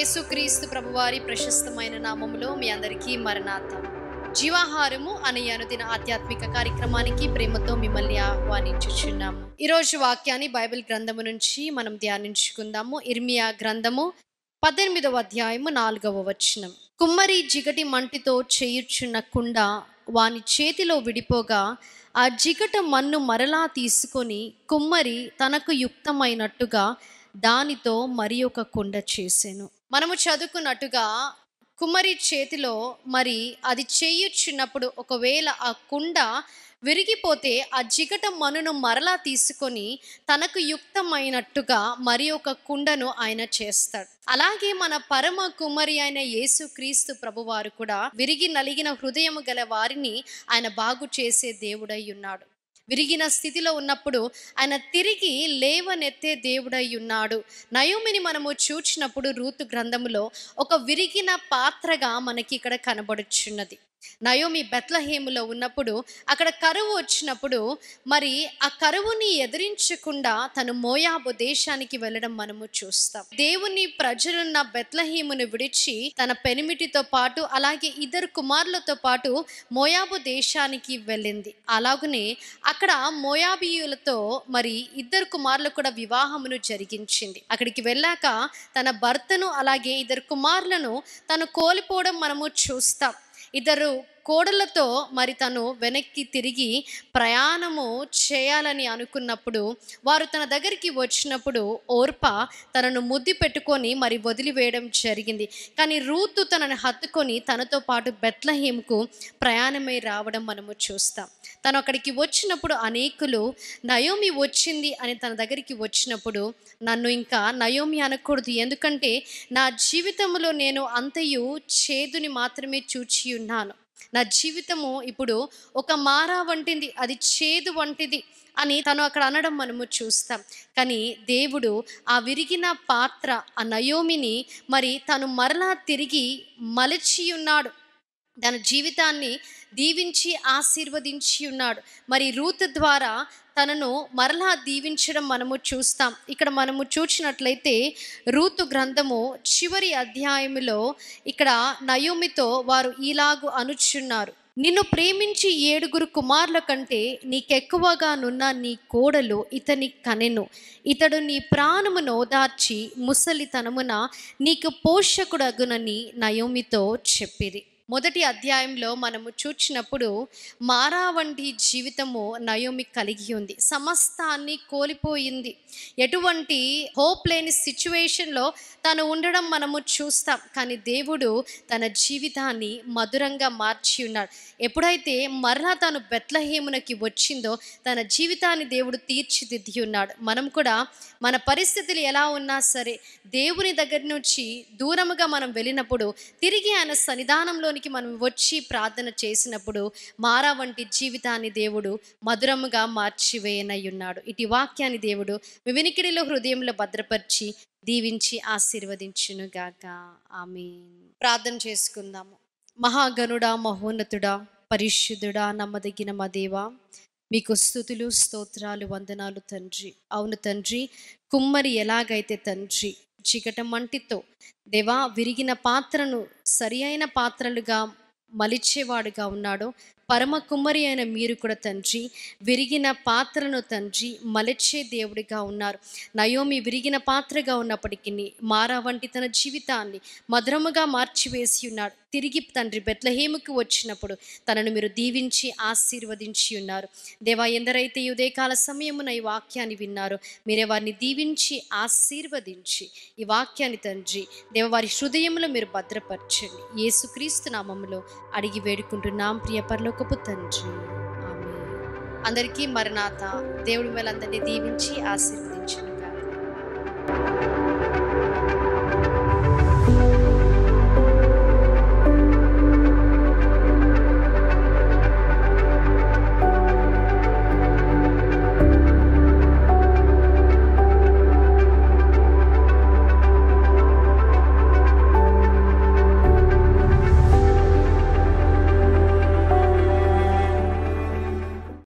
యేసుక్రీస్తు ప్రభువారి ప్రశస్తమైన నామములో మీ అందరికీ మరణాత. జీవాహారము అనే అనుదిన ఆధ్యాత్మిక కార్యక్రమానికి ప్రేమతో మిమ్మల్ని ఆహ్వానించుచున్నాము. ఈరోజు వాక్యాన్ని బైబిల్ గ్రంథము నుంచి మనం ధ్యానించుకుందాము. ఇర్మియా గ్రంథము 18వ అధ్యాయము 4వ వచనం. కుమ్మరి జిగటి మంటితో చేయుచున్న కుండ వాని చేతిలో విడిపోగా ఆ జిగట మన్ను మరలా తీసుకొని కుమ్మరి తనకు యుక్తమైనట్టుగా దానితో మరి ఒక కుండ చేసెను. మనము చదువుకున్నట్టుగా కుమ్మరి చేతిలో మరి అది చేయుచున్నప్పుడు ఒకవేళ ఆ కుండ విరిగిపోతే ఆ జిగట మన్నును మరలా తీసుకొని తనకు యుక్తమైనట్టుగా మరి ఒక కుండను ఆయన చేస్తాడు. అలాగే మన పరమ కుమ్మరి అయిన యేసుక్రీస్తు ప్రభువారు కూడా విరిగి నలిగిన హృదయము గల వారిని ఆయన బాగు చేసే దేవుడై ఉన్నాడు. విరిగిన స్థితిలో ఉన్నప్పుడు ఆయన తిరిగి లేవనెత్తే దేవుడై ఉన్నాడు. నయోమిని మనము చూచినప్పుడు రూతు గ్రంథములో ఒక విరిగిన పాత్రగా మనకి ఇక్కడ కనబడుచున్నది. నయోమి బెత్లెహేములో ఉన్నప్పుడు అక్కడ కరువు వచ్చినప్పుడు మరి ఆ కరువుని ఎదిరించకుండా తను మోయాబు దేశానికి వెళ్ళడం మనము చూస్తాం. దేవుని ప్రజలున్న బెత్లెహేమును విడిచి తన పెనిమిటితో పాటు అలాగే ఇద్దరు కుమారులతో పాటు మోయాబు దేశానికి వెళ్ళింది. అలాగనే అక్కడ మోయాబీయులతో మరి ఇద్దరు కుమారులు కూడా వివాహమును జరిగించింది. అక్కడికి వెళ్ళాక తన భర్తను అలాగే ఇద్దరు కుమారులను తను కోల్పోవడం మనము చూస్తాం. ఇద్దరు కోడలతో మరి తను వెనక్కి తిరిగి ప్రయాణము చేయాలని అనుకున్నప్పుడు వారు తన దగ్గరికి వచ్చినప్పుడు ఓర్ప తనను ముద్దు పెట్టుకొని మరి వదిలివేయడం జరిగింది. కానీ రూతు తనని హత్తుకొని తనతో పాటు బెత్లెహేముకు ప్రయాణమై రావడం మనము చూస్తాం. తను అక్కడికి వచ్చినప్పుడు అనేకులు నయోమి వచ్చింది అని తన దగ్గరికి వచ్చినప్పుడు నన్ను ఇంకా నయోమి అనకూడదు, ఎందుకంటే నా జీవితంలో నేను అంతయు చేదుని మాత్రమే చూచి ఉన్నాను. నా జీవితము ఇప్పుడు ఒక మారా వంటిది, అది చేదు వంటిది అని తను అక్కడ అనడం మనము చూస్తాం. కానీ దేవుడు ఆ విరిగిన పాత్ర ఆ నయోమిని మరి తను మరలా తిరిగి మలచి ఉన్నాడు. తన జీవితాన్ని దీవించి ఆశీర్వదించి ఉన్నాడు. మరి రూతు ద్వారా తనను మరలా దీవించడం మనము చూస్తాం. ఇక్కడ మనము చూసినట్లయితే రూతు గ్రంథము చివరి అధ్యాయములో ఇక్కడ నయోమితో వారు ఇలాగు అనుచున్నారు. నిన్ను ప్రేమించి 7 కుమారుల కంటే నీకెక్కువగా నున్న నీ కోడలు ఇతని కనెను. ఇతడు నీ ప్రాణమును ఓదార్చి ముసలితనమున నీకు పోషకుడగునని నయోమితో చెప్పిరి. మొదటి అధ్యాయంలో మనము చూచినప్పుడు మారా వంటి జీవితము నయోమి కలిగి ఉంది. సమస్తాన్ని కోల్పోయింది. ఎటువంటి హోప్ లేని సిచ్యువేషన్లో తను ఉండడం మనము చూస్తాం. కానీ దేవుడు తన జీవితాన్ని మధురంగా మార్చి ఉన్నాడు. ఎప్పుడైతే మరలా తను బెత్లెహేమునకి వచ్చిందో తన జీవితాన్ని దేవుడు తీర్చిదిద్ది ఉన్నాడు. మనం కూడా మన పరిస్థితులు ఎలా ఉన్నా సరే దేవుని దగ్గర నుంచి దూరముగా మనం వెళ్ళినప్పుడు తిరిగి ఆయన సన్నిధానంలోని మనం వచ్చి ప్రార్థన చేసినప్పుడు మారా వంటి జీవితాన్ని దేవుడు మధురముగా మార్చివేయనయ్యున్నాడు. ఇటు వాక్యాన్ని దేవుడు మీ వినికిడిలో హృదయంలో భద్రపరిచి దీవించి ఆశీర్వదించునుగాక. ఆమేన్. ప్రార్థన చేసుకుందాము. మహాగణుడా, మహోన్నతుడా, పరిశుద్ధుడా, నమ్మదగిన మా దేవా, మీకు స్తుతులు స్తోత్రాలు వందనాలు తండ్రి. అవును తండ్రి, కుమ్మరి ఎలాగైతే తండ్రి జిగట మంటితో దేవా విరిగిన పాత్రను సరి అయిన పాత్రలుగా మలిచేవాడుగా ఉన్నాడు, పరమ కుమ్మరి అయిన మీరు కూడా తండ్రి విరిగిన పాత్రను తండ్రి మలిచే దేవుడిగా ఉన్నారు. నయోమి విరిగిన పాత్రగా ఉన్నప్పటికీ మారా వంటి తన జీవితాన్ని మధురముగా మార్చివేసి ఉన్నాడు. తిరిగి తండ్రి బెత్లెహేముకు వచ్చినప్పుడు తనను మీరు దీవించి ఆశీర్వదించి ఉన్నారు. దేవా, ఎందరైతే ఈ ఉదయకాల సమయమున ఈ వాక్యాన్ని విన్నారో మీరే వారిని దీవించి ఆశీర్వదించి ఈ వాక్యాన్ని తండ్రి దేవ వారి హృదయంలో మీరు భద్రపరచండి. యేసుక్రీస్తు నామములో అడిగి వేడుకుంటున్నాం ప్రియ పరలోకపు తండ్రి. ఆమేన్. అందరికీ మరణాత. దేవుడి మేలందరినీ దీవించి ఆశీర్వదించండి.